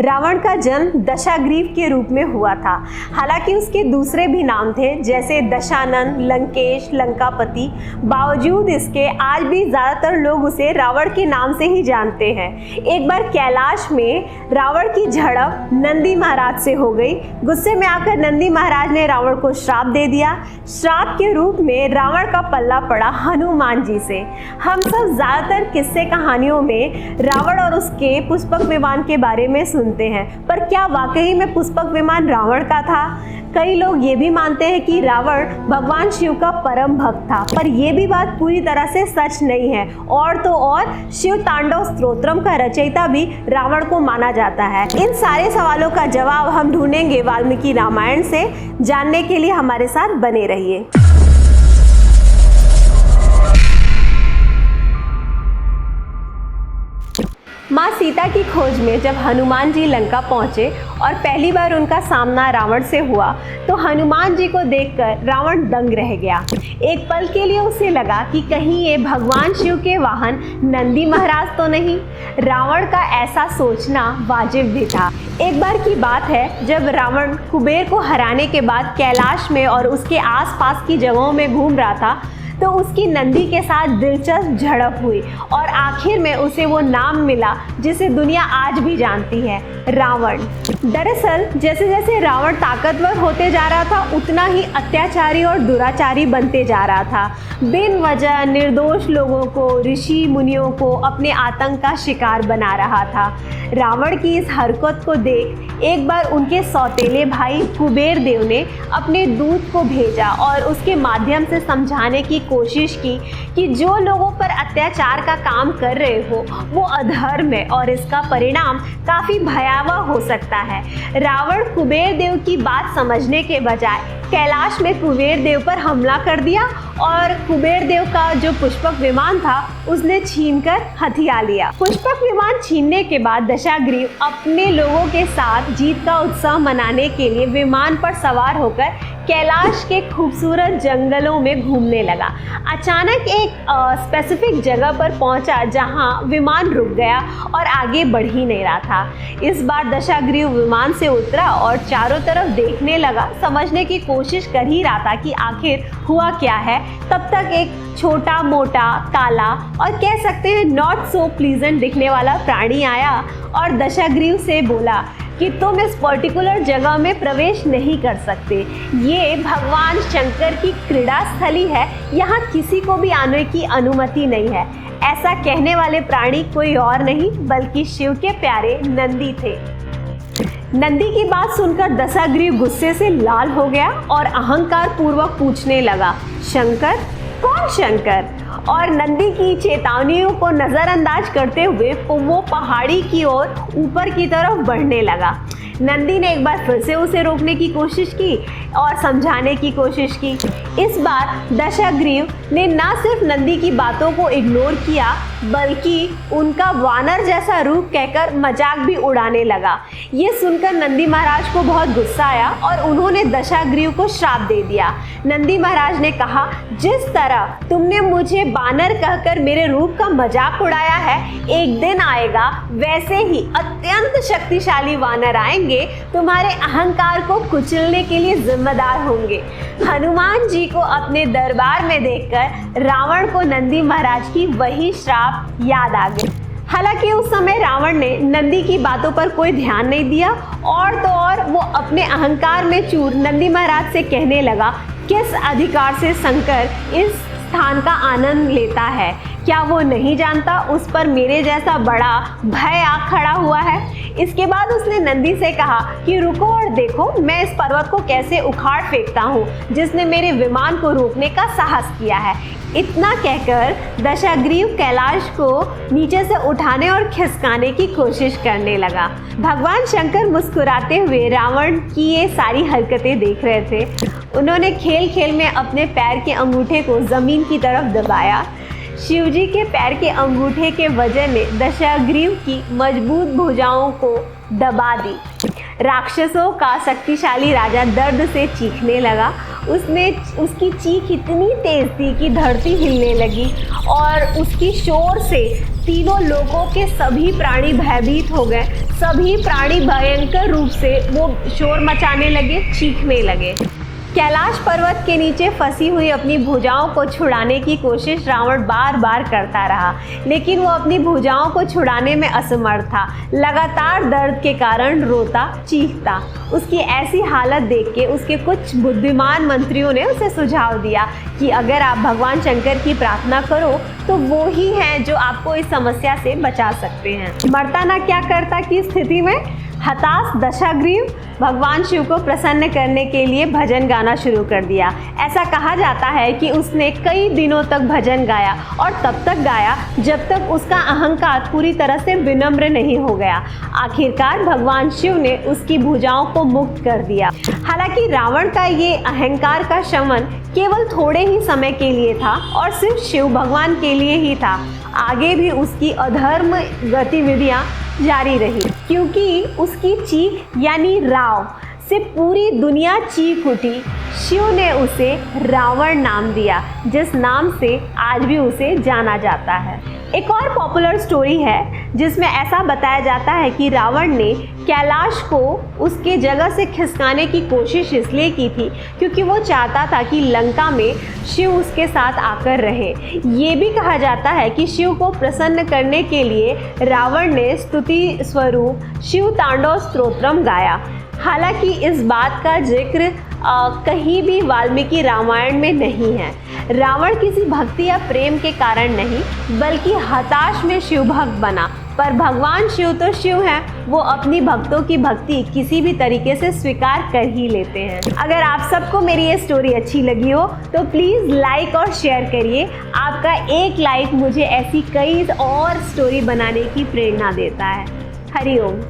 रावण का जन्म दशाग्रीव के रूप में हुआ था। हालांकि उसके दूसरे भी नाम थे, जैसे दशानन, लंकेश, लंकापति। बावजूद इसके आज भी ज़्यादातर लोग उसे रावण के नाम से ही जानते हैं। एक बार कैलाश में रावण की झड़प नंदी महाराज से हो गई। गुस्से में आकर नंदी महाराज ने रावण को श्राप दे दिया। श्राप के रूप में रावण का पल्ला पड़ा हनुमान जी से। हम सब ज़्यादातर किस्से कहानियों में रावण और उसके पुष्पक विमान के बारे में सुनते हैं, पर क्या वाकई में पुष्पक विमान रावण का था? कई लोग ये भी मानते हैं कि रावण भगवान शिव का परम भक्त था, पर यह भी बात पूरी तरह से सच नहीं है। और तो और शिव तांडव स्तोत्रम का रचयिता भी रावण को माना जाता है। इन सारे सवालों का जवाब हम ढूंढेंगे वाल्मीकि रामायण से। जानने के लिए हमारे साथ बने रहिए। माँ सीता की खोज में जब हनुमान जी लंका पहुँचे और पहली बार उनका सामना रावण से हुआ, तो हनुमान जी को देखकर रावण दंग रह गया। एक पल के लिए उसे लगा कि कहीं ये भगवान शिव के वाहन नंदी महाराज तो नहीं। रावण का ऐसा सोचना वाजिब भी था। एक बार की बात है, जब रावण कुबेर को हराने के बाद कैलाश में और उसके आसपास की जगहों में घूम रहा था, तो उसकी नंदी के साथ दिलचस्प झड़प हुई और आखिर में उसे वो नाम मिला जिसे दुनिया आज भी जानती है, रावण। दरअसल जैसे जैसे रावण ताकतवर होते जा रहा था, उतना ही अत्याचारी और दुराचारी बनते जा रहा था। बिन वजह निर्दोष लोगों को, ऋषि मुनियों को अपने आतंक का शिकार बना रहा था। रावण की इस हरकत को देख एक बार उनके सौतेले भाई कुबेर देव ने अपने दूत को भेजा और उसके माध्यम से समझाने की कोशिश की कि जो लोगों पर अत्याचार का काम कर रहे हो वो अधर्म है और इसका परिणाम काफ़ी भयावह हो सकता है। रावण कुबेर देव की बात समझने के बजाय कैलाश में कुबेर देव पर हमला कर दिया और कुबेर देव का जो पुष्पक विमान था उसने छीनकर हथिया लिया। पुष्पक विमान छीनने के बाद दशाग्रीव अपने लोगों के साथ जीत का उत्सव मनाने के लिए विमान पर सवार होकर कैलाश के खूबसूरत जंगलों में घूमने लगा। अचानक एक स्पेसिफिक जगह पर पहुंचा जहां विमान रुक गया और आगे बढ़ ही नहीं रहा था। इस बार दशाग्रीव विमान से उतरा और चारों तरफ देखने लगा, समझने की कोशिश कर ही रहा था कि आखिर हुआ क्या है। तब तक एक छोटा मोटा काला और कह सकते हैं नॉट सो प्लीजेंट दिखने वाला प्राणी आया और दशाग्रीव से बोला कि तुम इस पर्टिकुलर जगह में प्रवेश नहीं कर सकते। ये भगवान शंकर की क्रीड़ा स्थली है, यहाँ किसी को भी आने की अनुमति नहीं है। ऐसा कहने वाले प्राणी कोई और नहीं बल्कि शिव के प्यारे नंदी थे। नंदी की बात सुनकर दशाग्रीव गुस्से से लाल हो गया और अहंकार पूर्वक पूछने लगा, शंकर? कौन शंकर? और नंदी की चेतावनियों को नज़रअंदाज करते हुए वो पहाड़ी की ओर ऊपर की तरफ बढ़ने लगा। नंदी ने एक बार फिर से उसे रोकने की कोशिश की और समझाने की कोशिश की। इस बार दशाग्रीव ने न सिर्फ नंदी की बातों को इग्नोर किया बल्कि उनका वानर जैसा रूप कहकर मजाक भी उड़ाने लगा। ये सुनकर नंदी महाराज को बहुत गुस्सा आया और उन्होंने दशाग्रीव को श्राप दे दिया। नंदी महाराज ने कहा, जिस तरह तुमने मुझे बानर कहकर मेरे रूप का मजाक उड़ाया है, एक दिन आएगा वैसे ही अत्यंत शक्तिशाली वानर आएंगे, तुम्हारे अहंकार को कुचलने के लिए जिम्मेदार होंगे। हनुमान जी को अपने दरबार में देखकर रावण को नंदी महाराज की वही श्राप याद आ गई। हालांकि उस समय रावण ने नंदी की बातों पर कोई ध्यान नहीं दिया और तो और वो अपने अहंकार में चूर नंदी महाराज से कहने लगा, किस अधिकार से शंकर इस स्थान का आनंद लेता है? क्या वो नहीं जानता उस पर मेरे जैसा बड़ा भय आ खड़ा हुआ है? इसके बाद उसने नंदी से कहा कि रुको और देखो मैं इस पर्वत को कैसे उखाड़ फेंकता हूँ जिसने मेरे विमान को रोकने का साहस किया है। इतना कहकर दशाग्रीव कैलाश को नीचे से उठाने और खिसकाने की कोशिश करने लगा। भगवान शंकर मुस्कुराते हुए रावण की ये सारी हरकतें देख रहे थे। उन्होंने खेल खेल में अपने पैर के अंगूठे को जमीन की तरफ दबाया। शिवजी के पैर के अंगूठे के वजन ने दशाग्रीव की मजबूत भुजाओं को दबा दी। राक्षसों का शक्तिशाली राजा दर्द से चीखने लगा। उसकी चीख इतनी तेज थी कि धरती हिलने लगी और उसकी शोर से तीनों लोगों के सभी प्राणी भयभीत हो गए। सभी प्राणी भयंकर रूप से वो शोर मचाने लगे, चीखने लगे। कैलाश पर्वत के नीचे फंसी हुई अपनी भुजाओं को छुड़ाने की कोशिश रावण बार बार करता रहा, लेकिन वो अपनी भुजाओं को छुड़ाने में असमर्थ था। लगातार दर्द के कारण रोता, चीखता। उसकी ऐसी हालत देख के उसके कुछ बुद्धिमान मंत्रियों ने उसे सुझाव दिया कि अगर आप भगवान शंकर की प्रार्थना करो तो वो ही हैं जो आपको इस समस्या से बचा सकते हैं। मरता ना क्या करता की स्थिति में हताश दशाग्रीव भगवान शिव को प्रसन्न करने के लिए भजन गाना शुरू कर दिया। ऐसा कहा जाता है कि उसने कई दिनों तक भजन गाया और तब तक गाया जब तक उसका अहंकार पूरी तरह से विनम्र नहीं हो गया। आखिरकार भगवान शिव ने उसकी भुजाओं को मुक्त कर दिया। हालांकि रावण का ये अहंकार का शमन केवल थोड़े ही समय के लिए था और सिर्फ शिव भगवान के लिए ही था। आगे भी उसकी अधर्म गतिविधियां जारी रही, क्योंकि उसकी चीख यानी राव से पूरी दुनिया चीख उठी। शिव ने उसे रावण नाम दिया, जिस नाम से आज भी उसे जाना जाता है। एक और पॉपुलर स्टोरी है जिसमें ऐसा बताया जाता है कि रावण ने कैलाश को उसके जगह से खिसकाने की कोशिश इसलिए की थी क्योंकि वो चाहता था कि लंका में शिव उसके साथ आकर रहे। ये भी कहा जाता है कि शिव को प्रसन्न करने के लिए रावण ने स्तुति स्वरूप शिव तांडव स्तोत्रम गाया। हालांकि इस बात का जिक्र कहीं भी वाल्मीकि रामायण में नहीं है। रावण किसी भक्ति या प्रेम के कारण नहीं, बल्कि हताश में शिव भक्त बना। पर भगवान शिव तो शिव हैं, वो अपनी भक्तों की भक्ति किसी भी तरीके से स्वीकार कर ही लेते हैं। अगर आप सबको मेरी ये स्टोरी अच्छी लगी हो तो प्लीज़ लाइक और शेयर करिए। आपका एक लाइक मुझे ऐसी कई और स्टोरी बनाने की प्रेरणा देता है। हरि ओम।